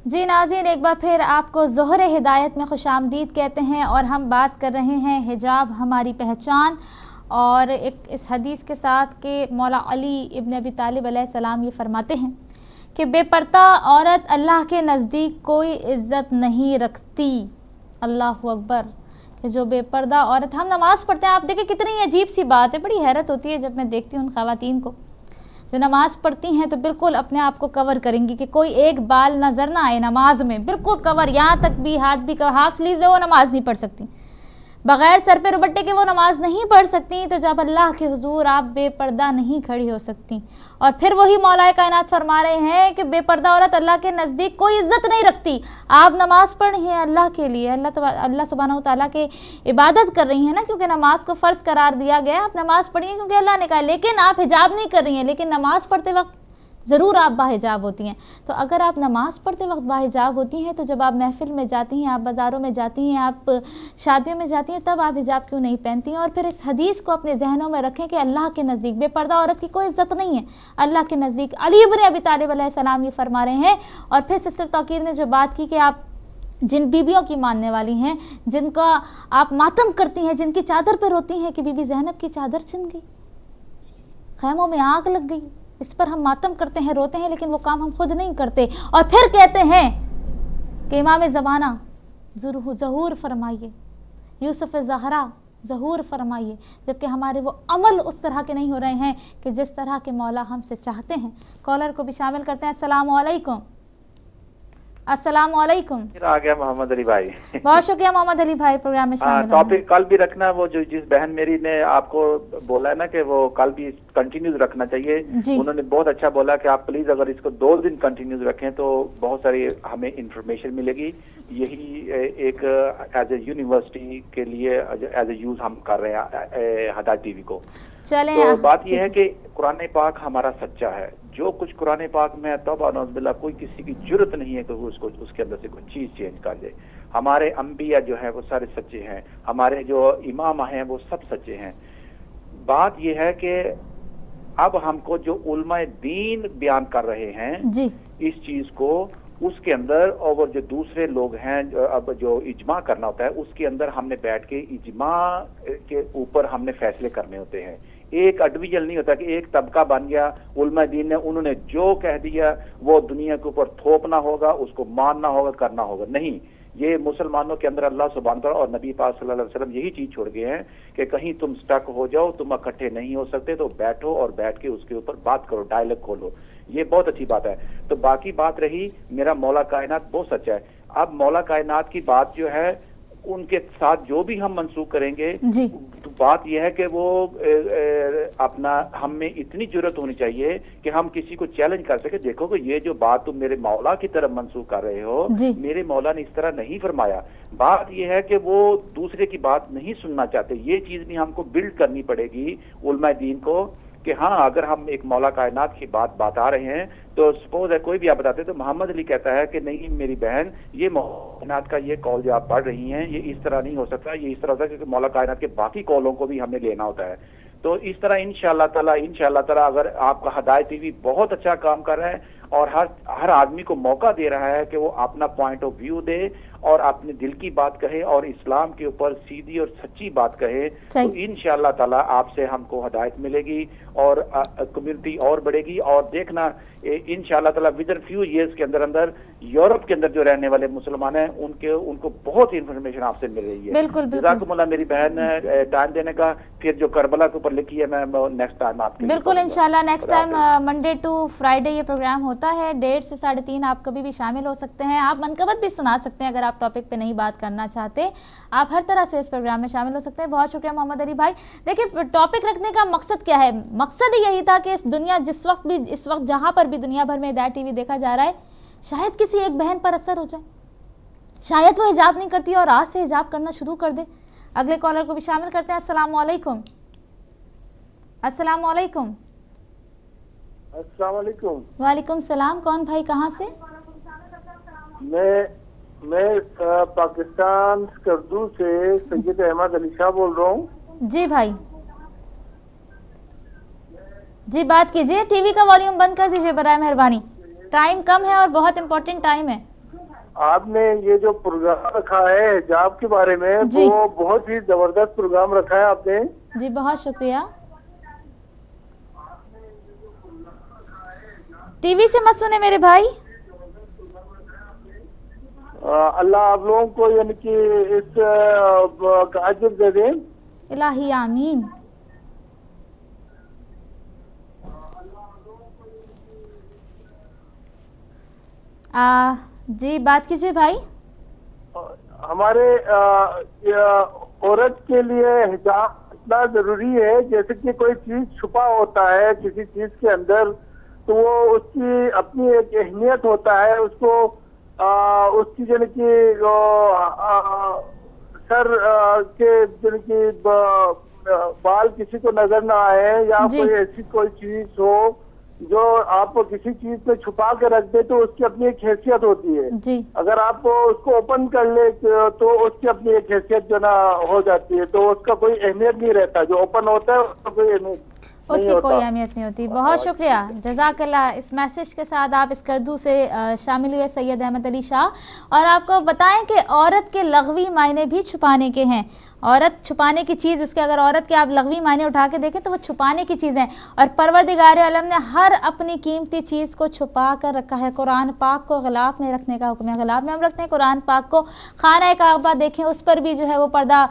जी नाज़रीन, एक बार फिर आपको ज़ोहर हिदायत में खुशामदीद कहते हैं और हम बात कर रहे हैं हिजाब हमारी पहचान और एक इस हदीस के साथ कि मौला अली इब्न अबी तालिब अलैहिस्सलाम ये फरमाते हैं कि बेपर्दा औरत अल्लाह के नज़दीक कोई इज़्ज़त नहीं रखती। अल्लाह अकबर। कि जो बेपर्दा औरत, हम नमाज़ पढ़ते हैं, आप देखें कितनी अजीब सी बात है, बड़ी हैरत होती है जब मैं देखती हूँ उन ख़वातीन को जो नमाज़ पढ़ती हैं तो बिल्कुल अपने आप को कवर करेंगी कि कोई एक बाल नज़र ना आए नमाज में, बिल्कुल कवर, यहाँ तक भी हाथ भी हाफ स्लीव है, वो नमाज नहीं पढ़ सकती, बग़ैर सर पे दुपट्टे के वो नमाज नहीं पढ़ सकती। तो जब अल्लाह के हुजूर आप बेपर्दा नहीं खड़ी हो सकती। और फिर वही मौलाए कायनात फरमा रहे हैं कि बेपर्दा औरत अल्लाह के नज़दीक कोई इज़्ज़त नहीं रखती। आप नमाज पढ़ रही हैं अल्लाह के लिए, अल्लाह सुब्हानहू व तआला के इबादत कर रही हैं ना, क्योंकि नमाज को फ़र्ज़ करार दिया गया, आप नमाज पढ़िए क्योंकि अल्लाह ने कहा, लेकिन आप हिजाब नहीं कर रही हैं, लेकिन नमाज पढ़ते वक्त ज़रूर आप बाहिजाब होती हैं। तो अगर आप नमाज़ पढ़ते वक्त बाहिजाब होती हैं तो जब आप महफ़िल में जाती हैं, आप बाज़ारों में जाती हैं, आप शादियों में जाती हैं, तब आप हिजाब क्यों नहीं पहनती हैं। और फिर इस हदीस को अपने जहनों में रखें कि अल्लाह के नज़दीक बेपर्दा औरत की कोई इज़्ज़त नहीं है। अल्लाह के नज़दीक अली इब्न अबी तालिब अलैहिस्सलाम ये फरमा रहे हैं। और फिर सिस्टर तौकीर ने जो बात की कि आप जिन बीबियों की मानने वाली हैं, जिनका आप मातम करती हैं, जिनकी चादर पर रोती हैं कि बीबी ज़ैनब की चादर छिन गई, खैमों में आग लग गई, इस पर हम मातम करते हैं, रोते हैं, लेकिन वो काम हम खुद नहीं करते। और फिर कहते हैं कि इमाम ज़माना ज़हूर फरमाइए, यूसुफ़ ज़हरा ज़हूर फरमाइए, जबकि हमारे वो अमल उस तरह के नहीं हो रहे हैं कि जिस तरह के मौला हमसे चाहते हैं। कॉलर को भी शामिल करते हैं। अस्सलाम वालेकुम। अस्सलाम वालेकुम। आ गया मोहम्मद अली भाई। बहुत शुक्रिया मोहम्मद अली भाई प्रोग्राम में शामिल होने। टॉपिक कल भी रखना, वो जो जिस बहन मेरी ने आपको बोला है ना कि वो कल भी कंटिन्यूज रखना चाहिए, उन्होंने बहुत अच्छा बोला कि आप प्लीज अगर इसको 2 दिन कंटिन्यूज रखें तो बहुत सारी हमें इंफॉर्मेशन मिलेगी। यही एक एज ए यूनिवर्सिटी के लिए एज ए यूज हम कर रहे हैं हिदायत टीवी को। चले तो बात यह है कि कुरान पाक हमारा सच्चा है। जो कुछ कुरान पाक में तौबा नौज़ुबिल्लाह, कोई किसी की जरूरत नहीं है कि वो उसको उसके अंदर से कोई चीज चेंज कर दे। हमारे अंबिया जो है वो सारे सच्चे हैं, हमारे जो इमाम हैं वो सब सच्चे हैं। बात यह है कि अब हमको जो उलमाए दीन बयान कर रहे हैं जी, इस चीज को, उसके अंदर और जो दूसरे लोग हैं अब जो इजमा करना होता है उसके अंदर हमने बैठ के इजमा के ऊपर हमने फैसले करने होते हैं। एक डिवीजन नहीं होता कि एक तबका बन गया उलमा दीन ने, उन्होंने जो कह दिया वो दुनिया के ऊपर थोपना होगा, उसको मानना होगा, करना होगा। नहीं, ये मुसलमानों के अंदर अल्लाह सुब्हानहू व तआला और नबी पाक सल्लल्लाहु अलैहि वसल्लम यही चीज छोड़ गए हैं कि कहीं तुम स्टक हो जाओ, तुम इकट्ठे नहीं हो सकते, तो बैठो और बैठ के उसके ऊपर बात करो, डायलॉग खोलो। ये बहुत अच्छी बात है। तो बाकी बात रही मेरा मौला कायनात बहुत सच्चा है। अब मौला कायनात की बात जो है उनके साथ जो भी हम मंसूख करेंगे, तो बात यह है कि वो अपना हम में इतनी जरूरत होनी चाहिए कि हम किसी को चैलेंज कर सके। देखो कि ये जो बात तुम मेरे मौला की तरफ मंसूख कर रहे हो, मेरे मौला ने इस तरह नहीं फरमाया। बात यह है कि वो दूसरे की बात नहीं सुनना चाहते। ये चीज भी हमको बिल्ड करनी पड़ेगी उलमा दीन को कि हाँ, अगर हम एक मौला कायनात की बात बता रहे हैं तो सपोज है कोई भी आप बताते तो मोहम्मद अली कहता है कि नहीं मेरी बहन, ये मौला कायनात का ये कॉल जो आप पढ़ रही हैं ये इस तरह नहीं हो सकता, ये इस तरह होता है, क्योंकि मौला कायनात के बाकी कॉलों को भी हमें लेना होता है। तो इस तरह इंशाअल्लाह ताला अगर आपका हिदायत टीवी बहुत अच्छा काम कर रहा है और हर आदमी को मौका दे रहा है कि वो अपना पॉइंट ऑफ व्यू दे और अपने दिल की बात कहे और इस्लाम के ऊपर सीधी और सच्ची बात कहे, तो इंशाअल्लाह ताला आपसे हमको हिदायत मिलेगी और कम्युनिटी और बढ़ेगी। और देखना इंशाअल्लाह ताला विद इन फ्यू इयर्स के अंदर यूरोप के अंदर जो रहने वाले मुसलमान हैं उनको बहुत इंफॉर्मेशन आपसे मिल रही है। बिल्कुल जज़ाकुमुल्लाह मेरी बहन टाइम देने का। फिर जो करबला के ऊपर लिखी है मैं नेक्स्ट टाइम आपके बिल्कुल इंशाल्लाह next time Monday to Friday ये प्रोग्राम होता है 1:30 से 3:30। आप कभी भी शामिल हो सकते हैं, आप मनकबत भी सुना सकते हैं। अगर आप टॉपिक पे नहीं बात करना चाहते, आप हर तरह से इस प्रोग्राम में शामिल हो सकते हैं। बहुत शुक्रिया मोहम्मद अली भाई। देखिए टॉपिक रखने का मकसद क्या है? मकसद यही था कि इस दुनिया इस वक्त जहाँ पर भी दुनिया भर में हिदायत टीवी देखा जा रहा है, शायद किसी एक बहन पर असर हो जाए, शायद वो हिजाब नहीं करती और आज से हिजाब करना शुरू कर दे। अगले कॉलर को भी शामिल करते हैं। अस्सलाम वालेकुम। अस्सलाम वालेकुम। अस्सलाम वालेकुम। वालेकुम सलाम। कौन भाई, कहाँ से? मैं पाकिस्तान स्कर्दू से सैयद अहमद अली शाह बोल रहा हूँ। जी भाई, जी बात कीजिए। टीवी का वॉल्यूम बंद कर दीजिए बराए मेहरबानी, टाइम कम है और बहुत इंपॉर्टेंट टाइम है। आपने ये जो प्रोग्राम रखा है हिजाब के बारे में, जी। वो बहुत ही जबरदस्त प्रोग्राम रखा है आपने। जी बहुत शुक्रिया। टीवी से मत सुने मेरे भाई। अल्लाह आप लोगों को यानी कि इस का अज्र दे दें। इलाही आमीन। जी बात कीजिए भाई। हमारे औरत के लिए हिजाब इतना जरूरी है, जैसे कि कोई चीज छुपा होता है किसी चीज के अंदर, तो वो उसकी अपनी एक अहमियत होता है। उसको उसकी यानी कि सर के यानी कि बाल किसी को नजर ना आए, या जी। कोई ऐसी कोई चीज हो जो आप किसी चीज में छुपा के रख दे, तो उसकी अपनी एक हैसियत होती है। जी अगर आप उसको ओपन कर ले तो उसकी अपनी एक हैसियत जो ना हो जाती है, तो उसका कोई अहमियत नहीं रहता। जो ओपन होता है उसका कोई अहमियत नहीं उसकी कोई होता। अहमियत नहीं होती। बहुत शुक्रिया, जज़ाकल्लाह। इस मैसेज के साथ आप इस करदू से शामिल हुए सैयद अहमद अली शाह। और आपको बताएं कि औरत के लग़वी मायने भी छुपाने के हैं। औरत छुपाने की चीज़, उसके अगर औरत के आप लग़वी मायने उठा के देखें तो वो छुपाने की चीज़ है। और परवरदिगार आलम ने हर अपनी कीमती चीज़ को छुपा कर रखा है। कुरान पाक को ग़िलाफ़ में रखने का हुक्म है। ग़िलाफ़ में हम रखते हैं कुरान पाक को। खाना काबा देखें, उस पर भी जो है वो पर्दा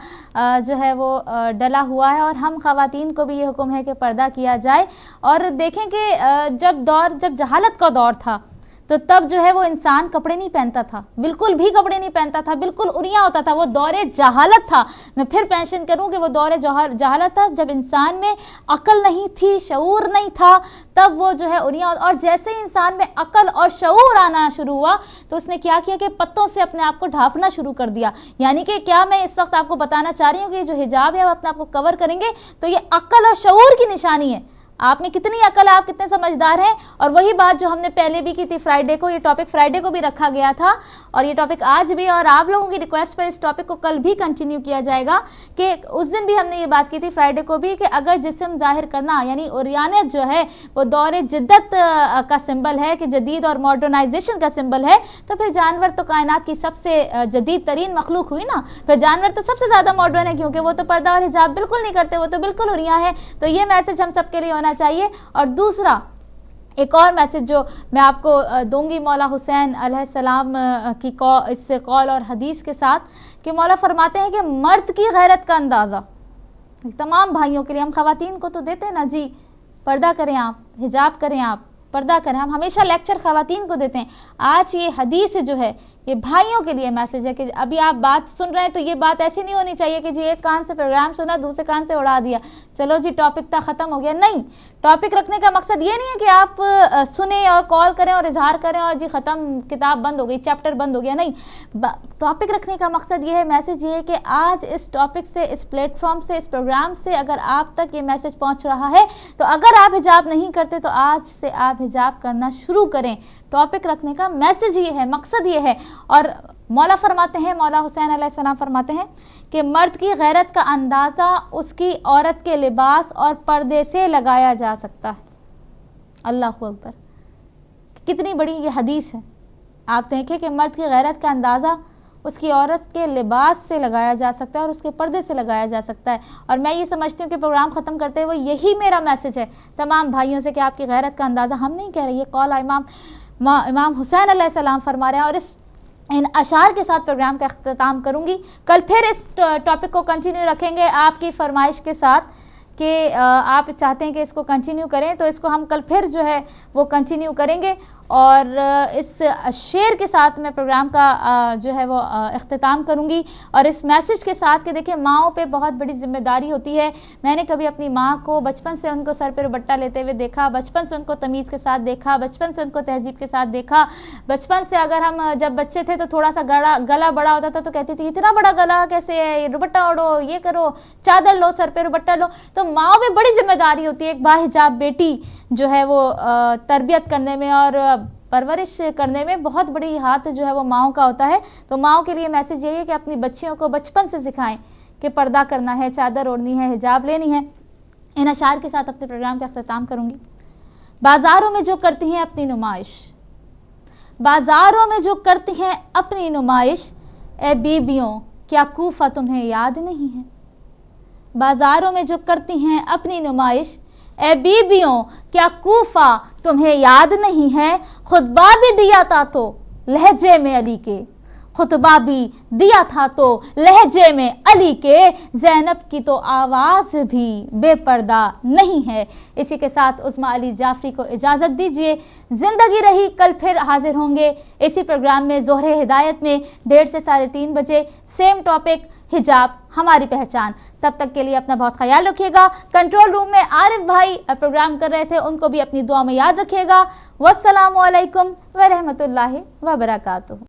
जो है वो डला हुआ है। और हम ख़वातीन को भी ये हुक्म है कि पर्दा किया जाए। और देखें कि जब जहालत का दौर था तो तब जो है वो इंसान कपड़े नहीं पहनता था, बिल्कुल भी कपड़े नहीं पहनता था, बिल्कुल उरिया होता था। वो दौरे जहालत था। मैं फिर मेंशन करूं कि वो दौरे जहालत था, जब इंसान में अकल नहीं थी, शऊर नहीं था, तब वो जो है उरिया। और जैसे ही इंसान में अकल और शऊर आना शुरू हुआ तो उसने क्या किया कि पत्तों से अपने आप को ढांपना शुरू कर दिया। यानी कि क्या मैं इस वक्त आपको बताना चाह रही हूँ कि जो हिजाब है आप अपने आप को कवर करेंगे तो ये अकल और शऊर की निशानी है। आप में कितनी अकल है, आप कितने समझदार हैं। और वही बात जो हमने पहले भी की थी फ्राइडे को, ये टॉपिक फ्राइडे को भी रखा गया था और ये टॉपिक आज भी, और आप लोगों की रिक्वेस्ट पर इस टॉपिक को कल भी कंटिन्यू किया जाएगा। कि उस दिन भी हमने ये बात की थी फ्राइडे को भी कि अगर जिस्म जाहिर करना यानी उरियानत जो है वो दौरे जिद्दत का सिंबल है, कि जदीद और मॉडर्नाइजेशन का सिंबल है, तो फिर जानवर तो कायनात की सबसे जदीद तरीन मखलूक हुई ना। फिर जानवर तो सबसे ज़्यादा मॉडर्न है, क्योंकि वो तो पर्दा और हिजाब बिल्कुल नहीं करते, वो तो बिल्कुल उरिया है। तो ये मैसेज हम सबके लिए होना चाहिए। और दूसरा एक और मैसेज जो मैं आपको दूंगी मौला हुसैन अलैहिस्सलाम की इस कौल और हदीस के साथ, कि मौला फरमाते हैं कि मर्द की गैरत का अंदाज़ा तमाम भाइयों के लिए, हम खवातीन को तो देते हैं ना जी, पर्दा करें आप, हिजाब करें आप, पर्दा करें। हम हमेशा लेक्चर खवातीन को देते हैं। आज ये हदीस जो है ये भाइयों के लिए मैसेज है कि अभी आप बात सुन रहे हैं तो ये बात ऐसी नहीं होनी चाहिए कि जी एक कान से प्रोग्राम सुना दूसरे कान से उड़ा दिया, चलो जी टॉपिक था ख़त्म हो गया। नहीं, टॉपिक रखने का मकसद ये नहीं है कि आप सुने और कॉल करें और इजहार करें और जी ख़त्म, किताब बंद हो गई, चैप्टर बंद हो गया। नहीं, टॉपिक रखने का मकसद ये है, मैसेज ये है कि आज इस टॉपिक से, इस प्लेटफॉर्म से, इस प्रोग्राम से अगर आप तक ये मैसेज पहुँच रहा है तो अगर आप हिजाब नहीं करते तो आज से आप हिजाब करना शुरू करें। टॉपिक रखने का मैसेज ये है, मकसद ये है। और मौला फरमाते हैं, मौला हुसैन अलैहिस्सलाम फरमाते हैं कि मर्द की गैरत का अंदाज़ा उसकी औरत के लिबास और पर्दे से लगाया जा सकता है। अल्लाह अकबर, कितनी बड़ी ये हदीस है। आप देखें कि मर्द की गैरत का अंदाज़ा उसकी औरत के लिबास से लगाया जा सकता है और उसके पर्दे से लगाया जा सकता है। और मैं ये समझती हूँ कि प्रोग्राम ख़त्म करते हुए यही मेरा मैसेज है तमाम भाइयों से कि आपकी गैरत का अंदाज़ा हम नहीं कह रहे, ये कौल इमाम हुसैन अलैहिस्सलाम फरमा रहे हैं। और इन अशार के साथ प्रोग्राम का अख्ताम करूँगी। कल फिर इस टॉपिक को कंटिन्यू रखेंगे आपकी फरमाइश के साथ कि आप चाहते हैं कि इसको कंटिन्यू करें, तो इसको हम कल फिर जो है वो कंटिन्यू करेंगे। और इस शेर के साथ मैं प्रोग्राम का जो है वो अख्ताम करूँगी और इस मैसेज के साथ कि देखिए माँओं पे बहुत बड़ी जिम्मेदारी होती है। मैंने कभी अपनी माँ को बचपन से उनको सर पे दुपट्टा लेते हुए देखा, बचपन से उनको तमीज़ के साथ देखा, बचपन से उनको तहजीब के साथ देखा। बचपन से अगर हम जब बच्चे थे तो थोड़ा सा गला बड़ा होता था तो कहती थी इतना बड़ा गला कैसे है, दुपट्टा ओढ़ो, ये करो, चादर लो, सर पे दुपट्टा लो। तो माँओं पे बड़ी जिम्मेदारी होती है एक बाहिजाब बेटी जो है वो तरबियत करने में और परवरिश करने में बहुत बड़ी हाथ जो है वो माँओं का होता है। तो माँओं के लिए मैसेज यही है कि अपनी बच्चियों को बचपन से सिखाएं कि पर्दा करना है, चादर ओढ़नी है, हिजाब लेनी है। इन अशार के साथ अपने प्रोग्राम का अख्ताम करूँगी। बाज़ारों में जो करती हैं अपनी नुमाइश, बाजारों में जो करती हैं अपनी नुमाइश, ए बीबियों क्या कूफा तुम्हें याद नहीं है। बाजारों में जो करती हैं अपनी नुमाइश, ए बीबियों क्या कूफा तुम्हें याद नहीं है। खुतबा भी दिया था तो लहजे में अली के, खुतबा भी दिया था तो लहजे में अली के, ज़ैनब की तो आवाज़ भी बेपर्दा नहीं है। इसी के साथ उस्मा अली जाफरी को इजाज़त दीजिए। ज़िंदगी रही कल फिर हाजिर होंगे इसी प्रोग्राम में ज़ोहरे हिदायत में 1:30 से 3:30 बजे, सेम टॉपिक हिजाब हमारी पहचान। तब तक के लिए अपना बहुत ख्याल रखिएगा। कंट्रोल रूम में आरिफ भाई प्रोग्राम कर रहे थे, उनको भी अपनी दुआ में याद रखिएगा। वस्सलामु अलैकुम व रहमतुल्लाहि व बरकातुहू।